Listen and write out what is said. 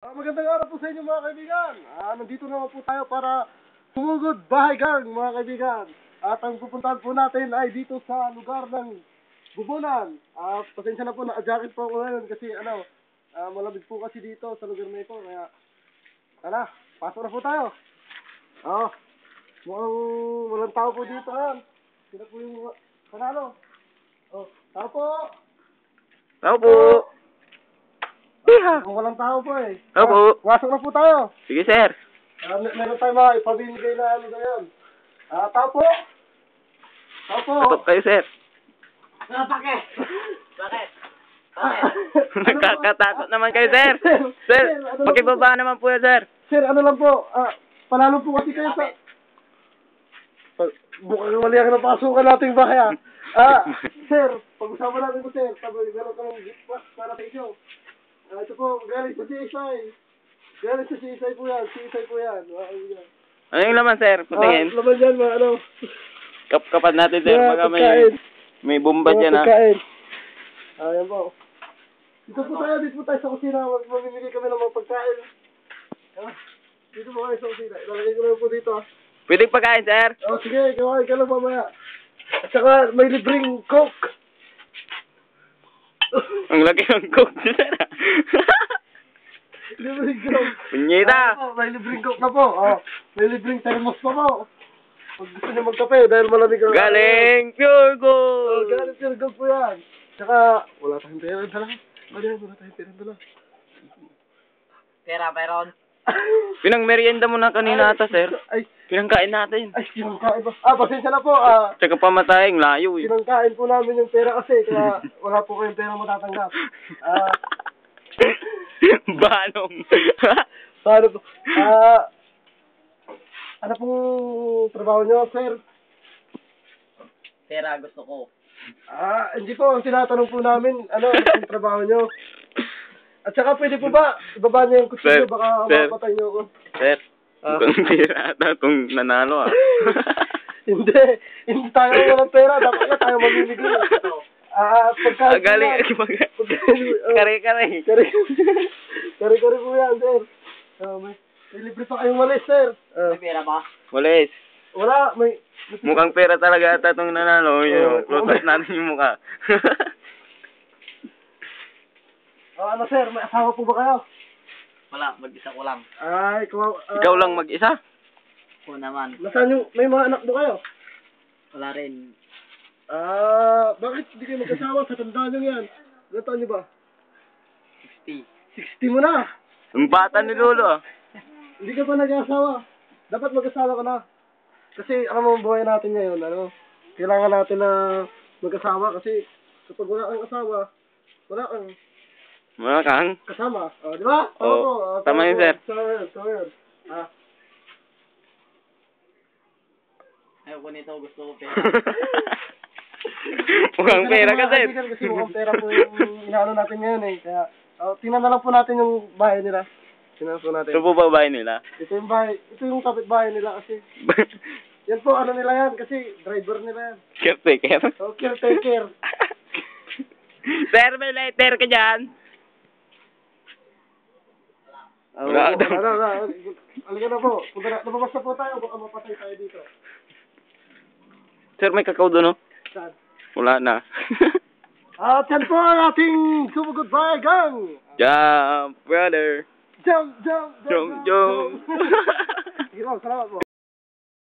Magandang araw po sa inyo mga kaibigan. Nandito naman po tayo para sumugod bahay gang mga kaibigan. At ang pupuntahan po natin ay dito sa lugar ng Bubunan. Pasensya na po, naka-jacket po ako ngayon kasi malamig po kasi dito sa lugar na ito. Kaya, tara, pasok na po tayo. Mukhang walang tao po dito ngayon. Sino po yung panalo? Tao po! Tao po! Kung walang tao po eh. Tao po! Pasok na po tayo. Sige, sir. Meron tayo mga ipabibigay na ngayon. Tao po! Tao po! Tatok kayo, sir. Bakit? Nakakatakot naman kayo, sir. Sir, pakibaba naman po yan, sir. Sir, ano lang po, panalo po kasi kayo sa... Mukhang mali ang napasukan nating bahay, sir, pag-usapan natin po, sir. Meron ka ng gift pack para sa inyo. Ito po, galing sa CSI. Galing sa CSI po yan. CSI po yan. Ano yung laman, sir? Patingin. Laman yan, Kapat natin, sir. Baka may bomba dyan, ha? Ayan po. Dito po tayo sa kusina. Mamimili kami ng mga pagkain. Dito po kayo sa kusina. Ilalagay ko lang po dito, Pwede pagkain, sir? Sige, kawain ka lang mamaya. At saka may libreng coke. Ang laki ng coke, sir. Libreng coke. Punyeta. May libreng coke na po. May libreng thermos pa po. Pag gusto niyo magkape dahil malamig ang... Galing pure gold. Galing pure gold po yan. Tsaka, wala tayong pera dala. Wala tayong pera dala. Pera, Byron. Pinang-merienda mo na kanina ata, sir. Pinangkain natin. Pinangkain ba? Pasensya na po. Tsaka pamatayang layo, eh. Pinangkain po namin yung pera kasi, kaya wala po kayong pera matatanggap. Banong. Paano po? Ano pong trabaho nyo, sir? Pera, gusto ko. Hindi po. Ang tinatanong po namin, ano ang trabaho nyo? At saka pwede po ba, ibaba niyo yung kutsilyo, baka mapatay niyo ako. Sir, mukhang pera ata itong nanalo, Hindi tayo walang pera, dapat na tayo mamimigay. Galing, kare-kare. Kare-kare po yan, sir. May libre pa kayong walis, sir. May pera ba? Walis. Wala, Mukhang pera talaga ata itong nanalo. Close natin yung mukha. Sir, may asawa po ba kayo? Wala, mag-isa ko lang. Ikaw lang mag-isa? Oo naman. Nasaan yung, may mga anak mo kayo? Wala rin. Bakit hindi kayo mag-asawa? Sa tandaan nyo yan. Ilan taon nyo ba? 60. 60 mo na! Ang bata ni Lolo, Hindi ka pa nag-asawa. Dapat mag-asawa ka na. Kasi alam mo ang buhay natin ngayon, kailangan natin na mag-asawa kasi kapag wala kang asawa, wala kang kasama. Di ba? Oo. Tama yun, sir. So yun. Ayoko nito, gusto ko pera. Mukhang pera ka, sir. Kasi mukhang pera po yung inaano natin ngayon eh. Kaya, tingnan na lang po natin yung bahay nila. Tingnan po natin. Ito po ba bahay nila? Ito yung kapitbahay nila kasi. Yan po, ano nila yan? Kasi driver nila yan. Caretaker? Caretaker. Sir, may lighter ka dyan? Wala. Halika na po. Lumabas na po tayo. Baka mapatay tayo dito. Sir, may kakao doon, no? Saan? Wala na. At yan po ang ating sumugod bahay gang. Jump, brother. Jump. Jump. Sige po, salamat po.